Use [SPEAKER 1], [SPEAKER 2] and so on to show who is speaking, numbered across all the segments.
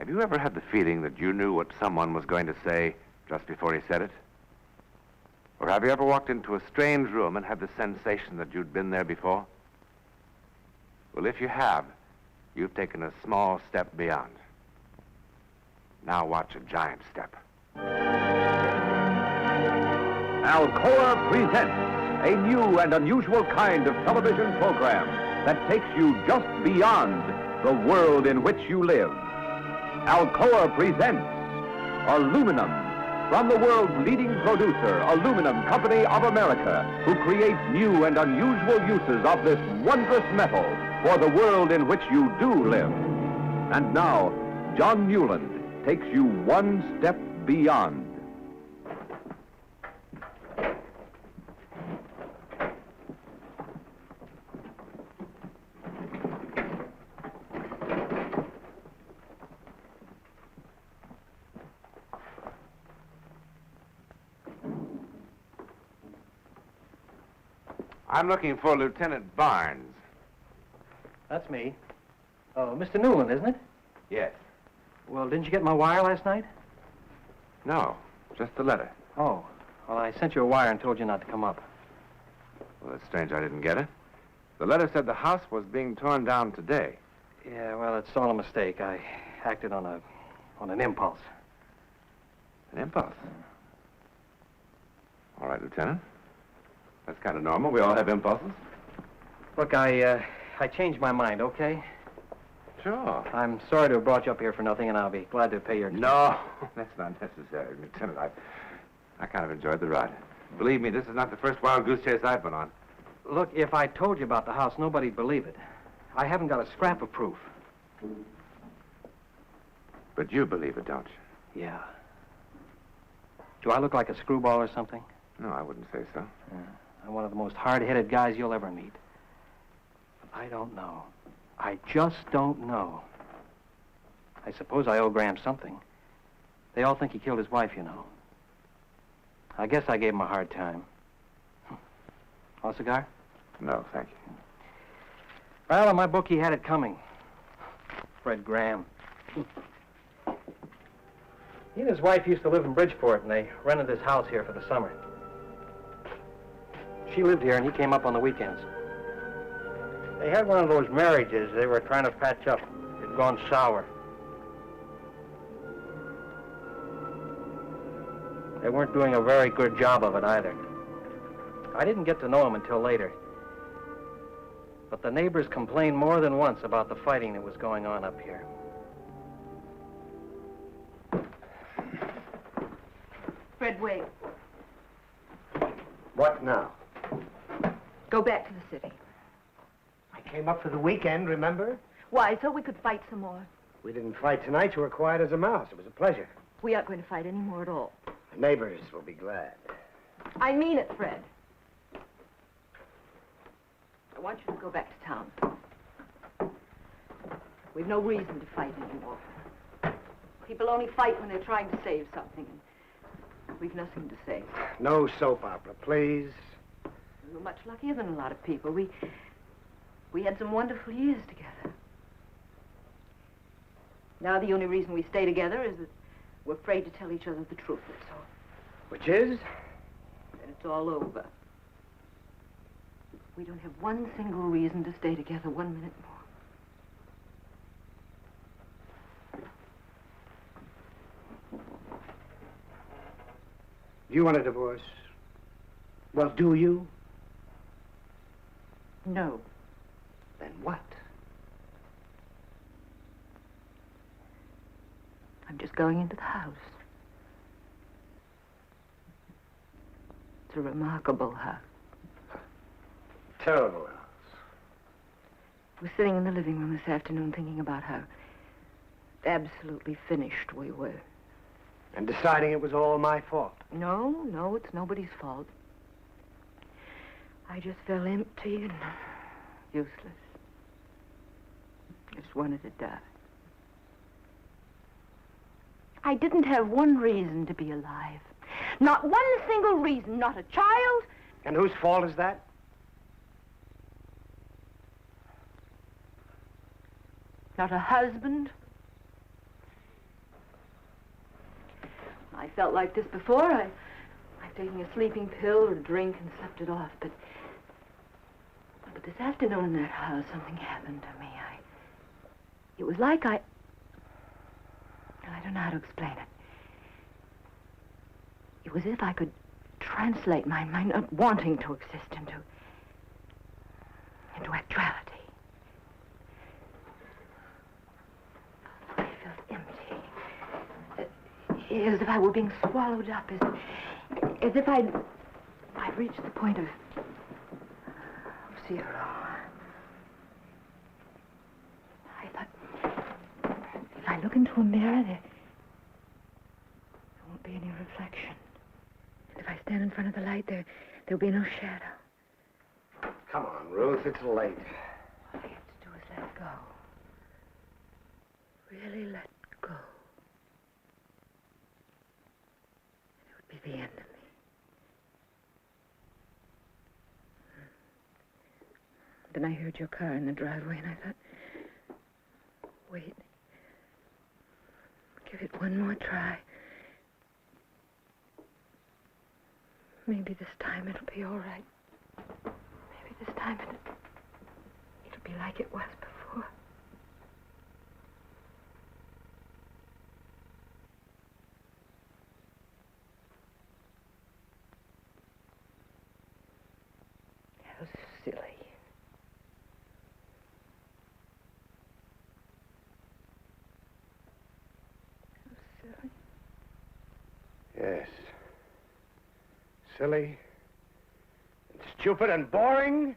[SPEAKER 1] Have you ever had the feeling that you knew what someone was going to say just before he said it? Or have you ever walked into a strange room and had the sensation that you'd been there before? Well, if you have, you've taken a small step beyond. Now watch a giant step.
[SPEAKER 2] Alcoa presents a new and unusual kind of television program that takes you just beyond the world in which you live. Alcoa presents Aluminum, from the world's leading producer, Aluminum Company of America, who creates new and unusual uses of this wondrous metal for the world in which you do live. And now, John Newland takes you one step beyond.
[SPEAKER 1] I'm looking for Lieutenant Barnes.
[SPEAKER 3] That's me. Oh, Mr. Newland, isn't it?
[SPEAKER 1] Yes.
[SPEAKER 3] Well, didn't you get my wire last night?
[SPEAKER 1] No, just the letter.
[SPEAKER 3] Oh, well, I sent you a wire and told you not to come up.
[SPEAKER 1] Well, it's strange I didn't get it. The letter said the house was being torn down today.
[SPEAKER 3] Yeah, well, it's all a mistake. I acted on an impulse.
[SPEAKER 1] An impulse? All right, Lieutenant. That's kind of normal. We all have impulses.
[SPEAKER 3] Look, I changed my mind, okay?
[SPEAKER 1] Sure.
[SPEAKER 3] I'm sorry to have brought you up here for nothing, and I'll be glad to pay your...
[SPEAKER 1] No, that's not necessary, Lieutenant. I kind of enjoyed the ride. Believe me, this is not the first wild goose chase I've been on.
[SPEAKER 3] Look, if I told you about the house, nobody'd believe it. I haven't got a scrap of proof.
[SPEAKER 1] But you believe it, don't you?
[SPEAKER 3] Yeah. Do I look like a screwball or something?
[SPEAKER 1] No, I wouldn't say so.
[SPEAKER 3] Yeah. I'm one of the most hard-headed guys you'll ever meet. But I don't know. I just don't know. I suppose I owe Graham something. They all think he killed his wife, you know. I guess I gave him a hard time. Want a cigar?
[SPEAKER 1] No, thank you.
[SPEAKER 3] Well, in my book, he had it coming. Fred Graham. He and his wife used to live in Bridgeport, and they rented this house here for the summer. She lived here, and he came up on the weekends. They had one of those marriages they were trying to patch up. It had gone sour. They weren't doing a very good job of it either. I didn't get to know him until later. But the neighbors complained more than once about the fighting that was going on up here.
[SPEAKER 4] Fred, wait.
[SPEAKER 5] What now?
[SPEAKER 4] Go back to the city.
[SPEAKER 5] I came up for the weekend, remember?
[SPEAKER 4] Why? So we could fight some more.
[SPEAKER 5] We didn't fight tonight. You were quiet as a mouse. It was a pleasure.
[SPEAKER 4] We aren't going to fight any more at all.
[SPEAKER 5] The neighbors will be glad.
[SPEAKER 4] I mean it, Fred. I want you to go back to town. We've no reason to fight anymore. People only fight when they're trying to save something. And we've nothing to save.
[SPEAKER 5] No soap opera, please.
[SPEAKER 4] We were much luckier than a lot of people. We had some wonderful years together. Now the only reason we stay together is that we're afraid to tell each other the truth, that's all.
[SPEAKER 5] Which is?
[SPEAKER 4] Then it's all over. We don't have one single reason to stay together 1 minute more.
[SPEAKER 5] You want a divorce? Well, do you?
[SPEAKER 4] No.
[SPEAKER 5] Then what?
[SPEAKER 4] I'm just going into the house. It's a remarkable house.
[SPEAKER 5] Terrible house.
[SPEAKER 4] I was sitting in the living room this afternoon thinking about how absolutely finished we were.
[SPEAKER 5] And deciding it was all my fault.
[SPEAKER 4] No, it's nobody's fault. I just felt empty and useless. Just wanted to die. I didn't have one reason to be alive. Not one single reason, not a child.
[SPEAKER 5] And whose fault is that?
[SPEAKER 4] Not a husband. I felt like this before. I've taken a sleeping pill or a drink and slept it off, but this afternoon in that house, something happened to me. It was like I don't know how to explain it. It was as if I could translate my not wanting to exist into actuality. I felt empty. As if I were being swallowed up, as if I'd reached the point of zero. I thought, if I look into a mirror, there won't be any reflection. And if I stand in front of the light, there'll be no shadow.
[SPEAKER 5] Come on, Ruth, it's late.
[SPEAKER 4] All I have to do is let go. Really let go. It would be the end of me. Then I heard your car in the driveway, and I thought, wait. Give it one more try. Maybe this time it'll be all right. Maybe this time it'll be like it was before. That was silly.
[SPEAKER 5] Yes. Silly and stupid and boring.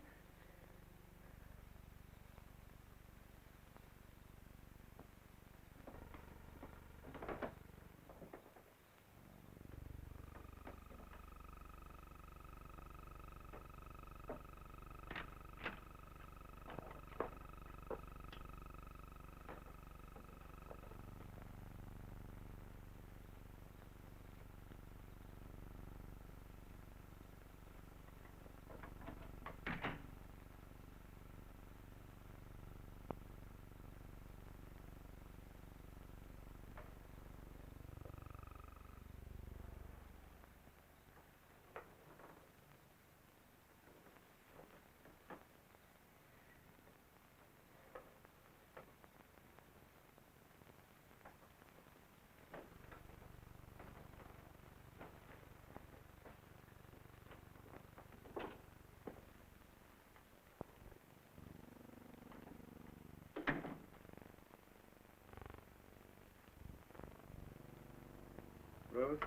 [SPEAKER 5] Ruth?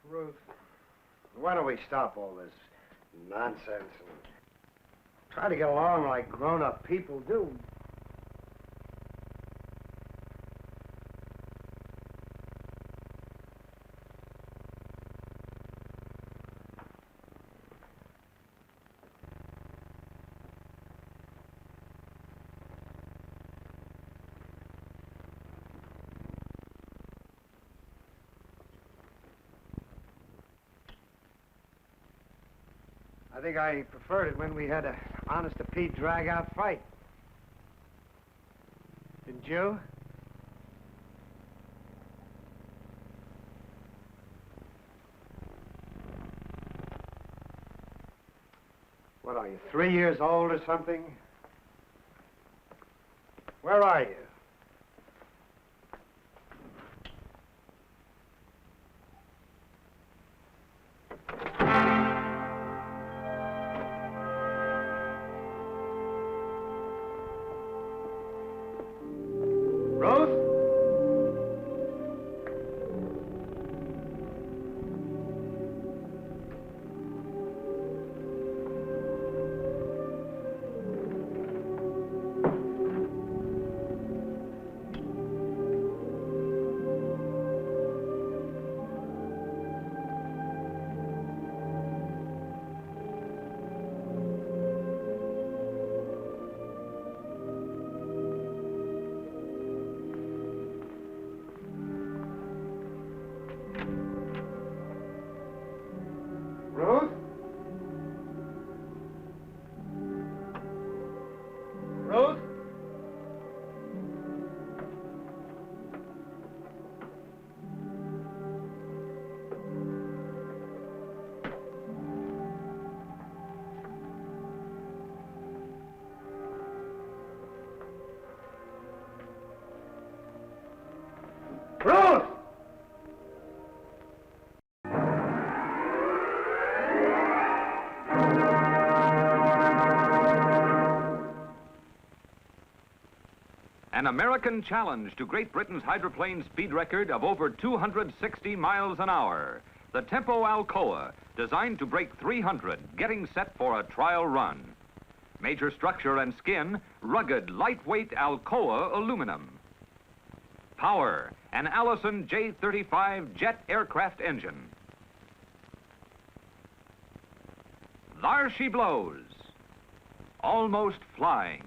[SPEAKER 5] Ruth, why don't we stop all this nonsense and try to get along like grown-up people do? I think I preferred it when we had a honest-to-Pete drag-out fight. Didn't you? What are you, 3 years old or something? Where are you? Ruth? Ruth?
[SPEAKER 2] An American challenge to Great Britain's hydroplane speed record of over 260 miles an hour. The Tempo Alcoa, designed to break 300, getting set for a trial run. Major structure and skin, rugged, lightweight Alcoa aluminum. Power, an Allison J-35 jet aircraft engine. There she blows, almost flying.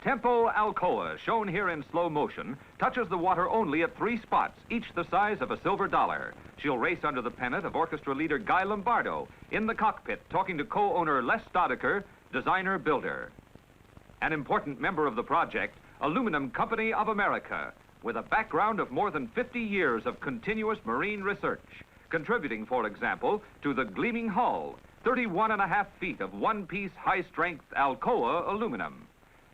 [SPEAKER 2] Tempo Alcoa, shown here in slow motion, touches the water only at 3 spots, each the size of a silver dollar. She'll race under the pennant of orchestra leader Guy Lombardo, in the cockpit, talking to co-owner Les Stoddard, designer builder. An important member of the project, Aluminum Company of America, with a background of more than 50 years of continuous marine research, contributing, for example, to the gleaming hull, 31.5 feet of one-piece high-strength Alcoa aluminum.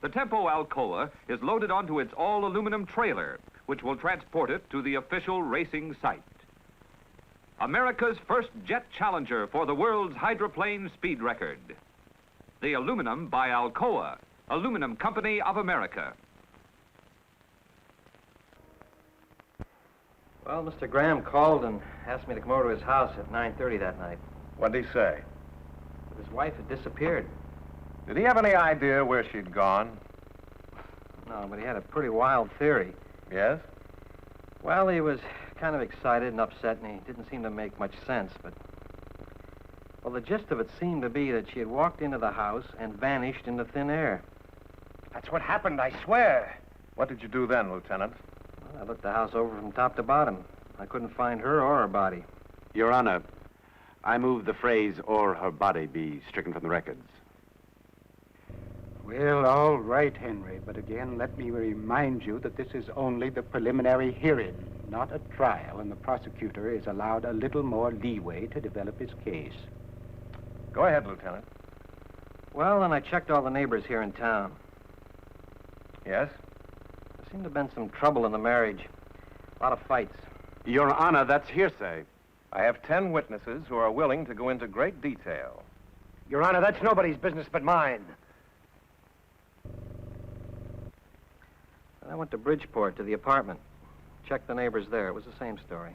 [SPEAKER 2] The Tempo Alcoa is loaded onto its all-aluminum trailer, which will transport it to the official racing site. America's first jet challenger for the world's hydroplane speed record. The aluminum by Alcoa, Aluminum Company of America.
[SPEAKER 3] Well, Mr. Graham called and asked me to come over to his house at 9:30 that night.
[SPEAKER 6] What did he say?
[SPEAKER 3] But his wife had disappeared.
[SPEAKER 6] Did he have any idea where she'd gone?
[SPEAKER 3] No, but he had a pretty wild theory.
[SPEAKER 6] Yes?
[SPEAKER 3] Well, he was kind of excited and upset, and he didn't seem to make much sense, but... Well, the gist of it seemed to be that she had walked into the house and vanished into thin air.
[SPEAKER 5] That's what happened, I swear.
[SPEAKER 6] What did you do then, Lieutenant?
[SPEAKER 3] Well, I looked the house over from top to bottom. I couldn't find her or her body.
[SPEAKER 1] Your Honor, I move the phrase, "or her body," be stricken from the records.
[SPEAKER 7] Well, all right, Henry, but again, let me remind you that this is only the preliminary hearing, not a trial, and the prosecutor is allowed a little more leeway to develop his case.
[SPEAKER 6] Go ahead, Lieutenant.
[SPEAKER 3] Well, then I checked all the neighbors here in town.
[SPEAKER 6] Yes?
[SPEAKER 3] There seemed to have been some trouble in the marriage. A lot of fights.
[SPEAKER 1] Your Honor, that's hearsay.
[SPEAKER 6] I have 10 witnesses who are willing to go into great detail.
[SPEAKER 5] Your Honor, that's nobody's business but mine.
[SPEAKER 3] I went to Bridgeport, to the apartment. Checked the neighbors there. It was the same story.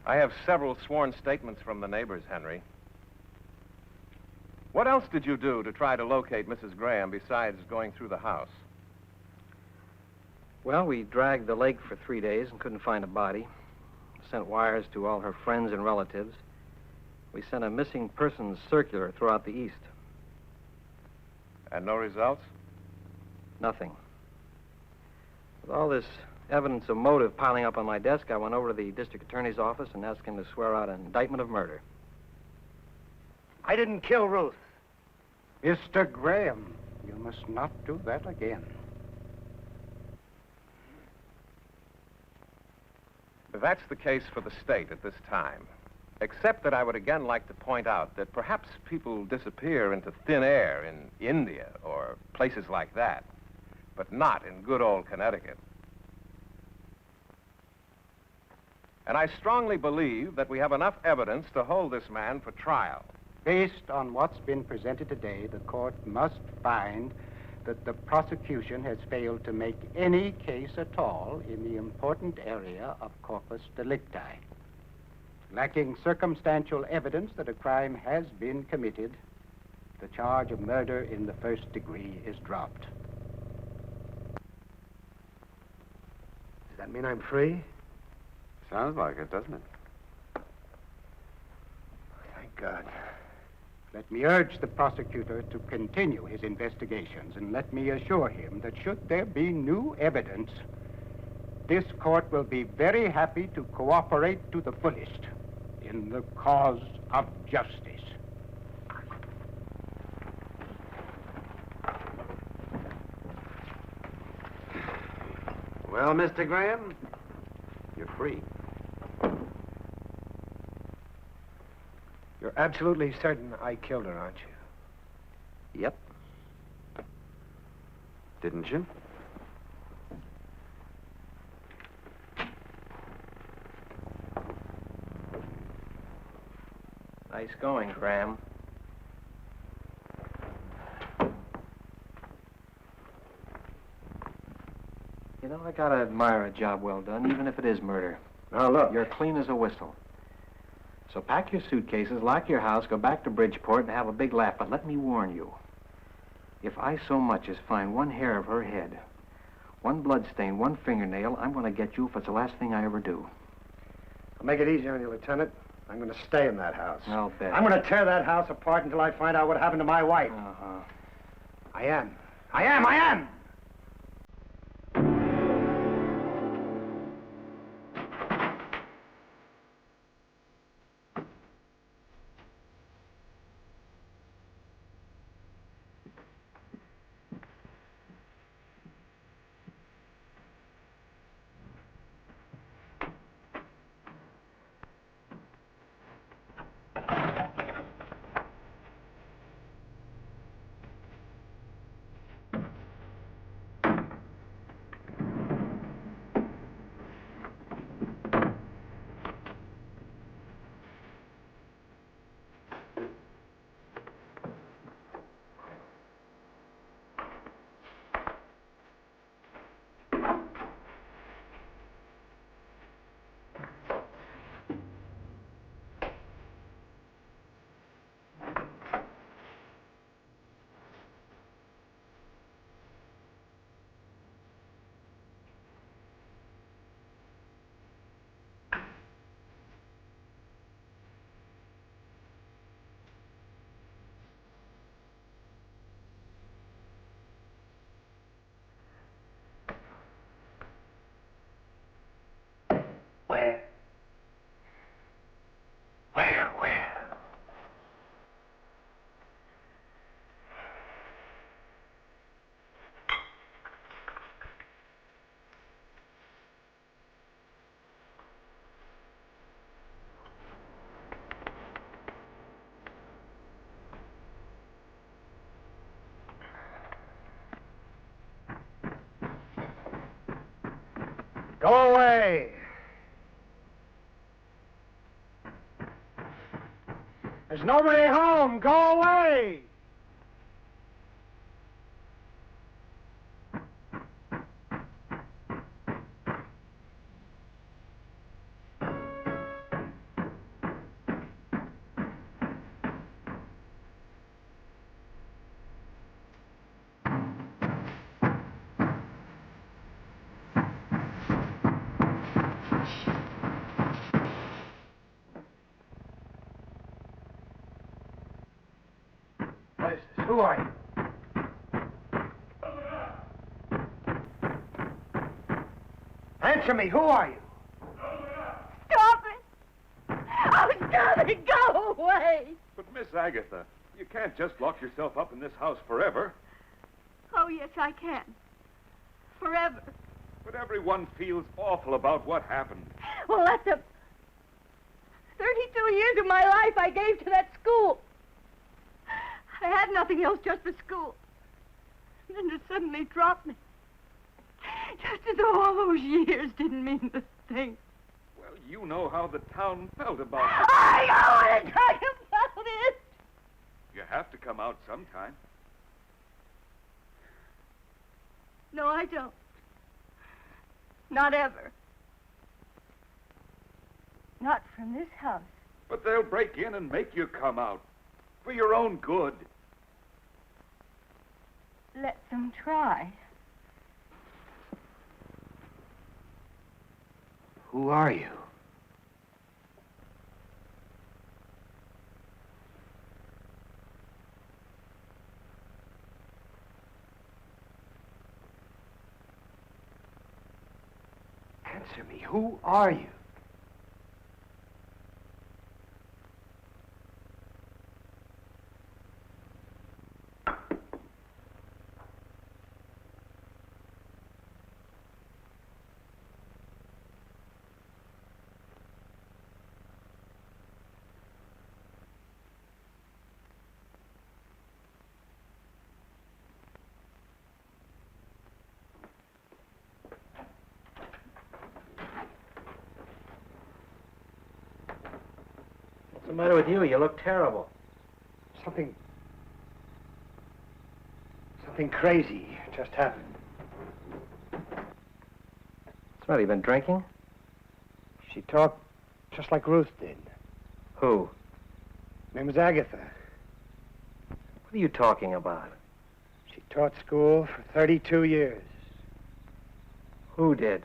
[SPEAKER 6] I have several sworn statements from the neighbors, Henry. What else did you do to try to locate Mrs. Graham besides going through the house?
[SPEAKER 3] Well, we dragged the lake for 3 days and couldn't find a body. Sent wires to all her friends and relatives. We sent a missing persons circular throughout the East.
[SPEAKER 6] And no results?
[SPEAKER 3] Nothing. With all this evidence of motive piling up on my desk, I went over to the district attorney's office and asked him to swear out an indictment of murder.
[SPEAKER 5] I didn't kill Ruth.
[SPEAKER 7] Mr. Graham, you must not do that again.
[SPEAKER 6] That's the case for the state at this time. Except that I would again like to point out that perhaps people disappear into thin air in India or places like that, but not in good old Connecticut. And I strongly believe that we have enough evidence to hold this man for trial.
[SPEAKER 7] Based on what's been presented today, the court must find that the prosecution has failed to make any case at all in the important area of corpus delicti. Lacking circumstantial evidence that a crime has been committed, the charge of murder in the first degree is dropped.
[SPEAKER 5] Does that mean I'm free?
[SPEAKER 1] Sounds like it, doesn't it?
[SPEAKER 5] Thank God.
[SPEAKER 7] Let me urge the prosecutor to continue his investigations, and let me assure him that should there be new evidence, this court will be very happy to cooperate to the fullest in the cause of justice.
[SPEAKER 1] Well, Mr. Graham, you're free.
[SPEAKER 5] You're absolutely certain I killed her, aren't you?
[SPEAKER 3] Yep.
[SPEAKER 1] Didn't you?
[SPEAKER 3] Nice going, Graham. You know, I gotta admire a job well done, even if it is murder.
[SPEAKER 5] Now, look.
[SPEAKER 3] You're clean as a whistle. So pack your suitcases, lock your house, go back to Bridgeport, and have a big laugh. But let me warn you. If I so much as find one hair of her head, one blood stain, one fingernail, I'm going to get you if it's the last thing I ever do.
[SPEAKER 5] I'll make it easy on you, Lieutenant. I'm going to stay in that house.
[SPEAKER 3] I'll bet.
[SPEAKER 5] I'm going to tear that house apart until I find out what happened to my wife.
[SPEAKER 3] Uh-huh.
[SPEAKER 5] I am! Where? Go away! There's nobody home! Go away! What is this? Who are you? Answer me, who are you?
[SPEAKER 4] Stop it! Oh, stop it! Go away!
[SPEAKER 8] But, Miss Agatha, you can't just lock yourself up in this house forever.
[SPEAKER 4] Oh, yes, I can. Forever.
[SPEAKER 8] But everyone feels awful about what happened.
[SPEAKER 4] Well, that's 32 years of my life I gave to that school. I had nothing else just for school. And then to suddenly drop me. Just as though all those years didn't mean a thing.
[SPEAKER 8] Well, you know how the town felt about it.
[SPEAKER 4] I don't want to talk about it!
[SPEAKER 8] You have to come out sometime.
[SPEAKER 4] No, I don't. Not ever. Not from this house.
[SPEAKER 8] But they'll break in and make you come out. For your own good.
[SPEAKER 4] Let them try.
[SPEAKER 3] Who are you?
[SPEAKER 5] Answer me, who are you?
[SPEAKER 3] What's the matter with you? You look terrible.
[SPEAKER 5] Something crazy just happened.
[SPEAKER 3] What's the matter? You been drinking?
[SPEAKER 5] She talked just like Ruth did.
[SPEAKER 3] Who?
[SPEAKER 5] Her name was Agatha.
[SPEAKER 3] What are you talking about?
[SPEAKER 5] She taught school for 32 years.
[SPEAKER 3] Who did?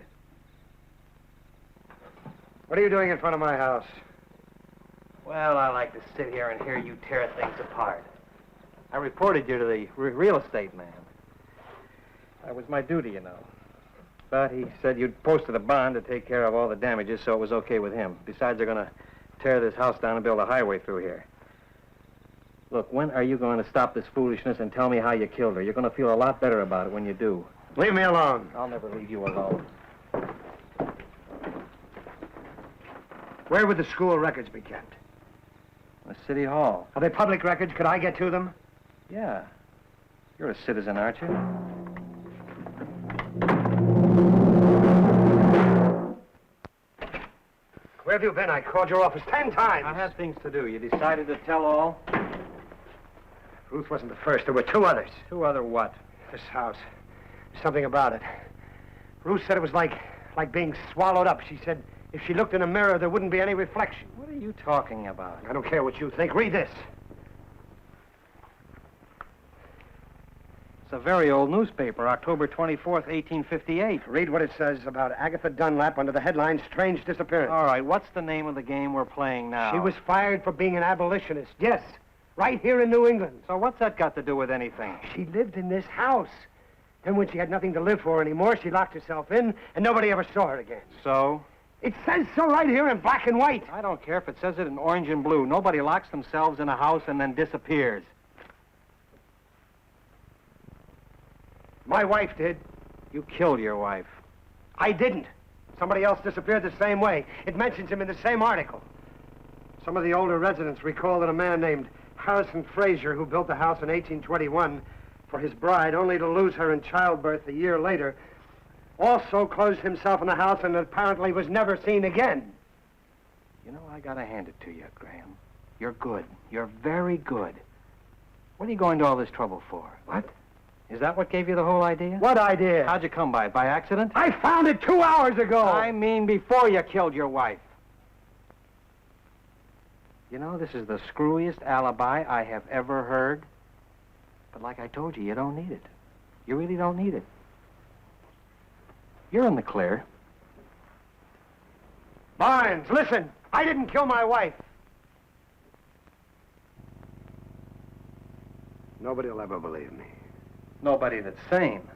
[SPEAKER 5] What are you doing in front of my house?
[SPEAKER 3] Well, I like to sit here and hear you tear things apart. I reported you to the real estate man. That was my duty, you know. But he said you'd posted a bond to take care of all the damages, so it was okay with him. Besides, they're going to tear this house down and build a highway through here. Look, when are you going to stop this foolishness and tell me how you killed her? You're going to feel a lot better about it when you do.
[SPEAKER 5] Leave me alone.
[SPEAKER 3] I'll never leave you alone.
[SPEAKER 5] Where would the school records be kept?
[SPEAKER 3] The city hall.
[SPEAKER 5] Are they public records? Could I get to them?
[SPEAKER 3] Yeah. You're a citizen, aren't you?
[SPEAKER 5] Where have you been? I called your office 10 times.
[SPEAKER 3] I had things to do. You decided to tell all?
[SPEAKER 5] Ruth wasn't the first. There were 2 others.
[SPEAKER 3] 2 other what?
[SPEAKER 5] This house. Something about it. Ruth said it was like being swallowed up. She said if she looked in a mirror, there wouldn't be any reflection.
[SPEAKER 3] What are you talking about?
[SPEAKER 5] I don't care what you think. Read this.
[SPEAKER 3] It's a very old newspaper, October 24th, 1858.
[SPEAKER 5] Read what it says about Agatha Dunlap under the headline, Strange Disappearance.
[SPEAKER 3] All right, what's the name of the game we're playing now?
[SPEAKER 5] She was fired for being an abolitionist. Yes, right here in New England.
[SPEAKER 3] So what's that got to do with anything?
[SPEAKER 5] She lived in this house. Then when she had nothing to live for anymore, she locked herself in, and nobody ever saw her again.
[SPEAKER 3] So?
[SPEAKER 5] It says so right here in black and white.
[SPEAKER 3] I don't care if it says it in orange and blue. Nobody locks themselves in a house and then disappears.
[SPEAKER 5] My wife did.
[SPEAKER 3] You killed your wife.
[SPEAKER 5] I didn't. Somebody else disappeared the same way. It mentions him in the same article. Some of the older residents recall that a man named Harrison Frazier, who built the house in 1821 for his bride, only to lose her in childbirth a year later, also closed himself in the house and apparently was never seen again.
[SPEAKER 3] You know, I gotta hand it to you, Graham. You're good. You're very good. What are you going to all this trouble for?
[SPEAKER 5] What?
[SPEAKER 3] Is that what gave you the whole idea?
[SPEAKER 5] What idea?
[SPEAKER 3] How'd you come by it? By accident?
[SPEAKER 5] I found it 2 hours ago.
[SPEAKER 3] I mean before you killed your wife. You know, this is the screwiest alibi I have ever heard. But like I told you, you don't need it. You really don't need it. You're in the clear.
[SPEAKER 5] Barnes, listen. I didn't kill my wife. Nobody will ever believe me.
[SPEAKER 3] Nobody that's sane.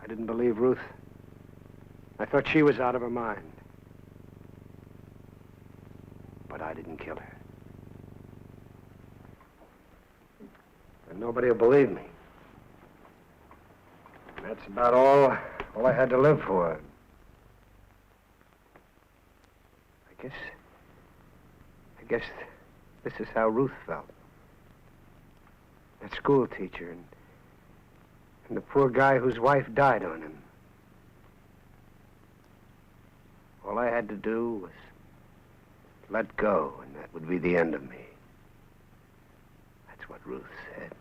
[SPEAKER 5] I didn't believe Ruth. I thought she was out of her mind. But I didn't kill her. And nobody will believe me. And that's about all I had to live for. I guess this is how Ruth felt. That school teacher and the poor guy whose wife died on him. All I had to do was let go, and that would be the end of me. That's what Ruth said.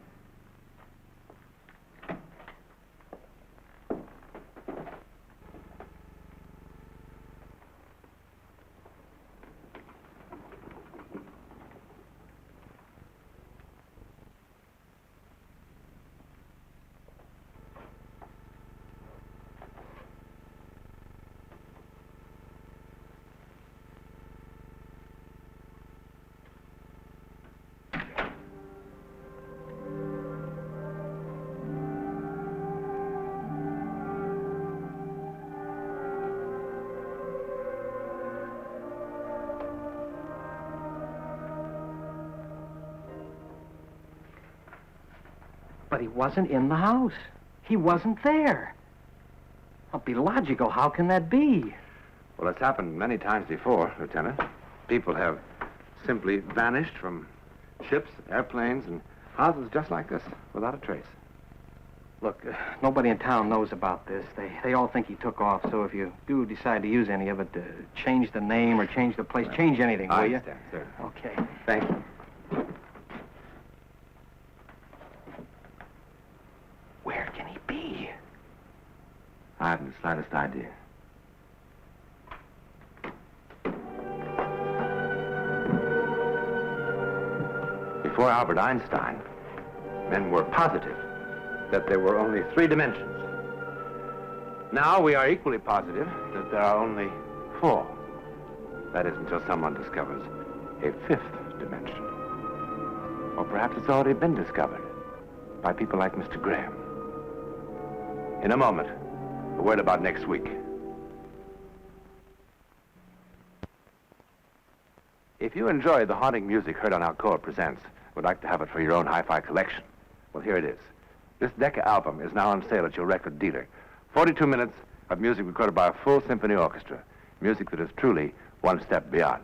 [SPEAKER 3] But he wasn't in the house. He wasn't there. Well, be logical. How can that be?
[SPEAKER 1] Well, it's happened many times before, Lieutenant. People have simply vanished from ships, airplanes, and houses just like this, without a trace.
[SPEAKER 3] Look, nobody in town knows about this. They all think he took off, so if you do decide to use any of it, change the name or change the place, change anything, will you?
[SPEAKER 1] I understand, sir.
[SPEAKER 3] Okay.
[SPEAKER 1] Thank you.
[SPEAKER 3] Where can he be?
[SPEAKER 1] I haven't the slightest idea. Before Albert Einstein, men were positive that there were only 3 dimensions. Now we are equally positive that there are only 4. That is until someone discovers a 5th dimension. Or perhaps it's already been discovered by people like Mr. Graham. In a moment, a word about next week. If you enjoy the haunting music heard on Alcoa Presents, would like to have it for your own hi-fi collection, well, here it is. This Decca album is now on sale at your record dealer. 42 minutes of music recorded by a full symphony orchestra. Music that is truly one step beyond.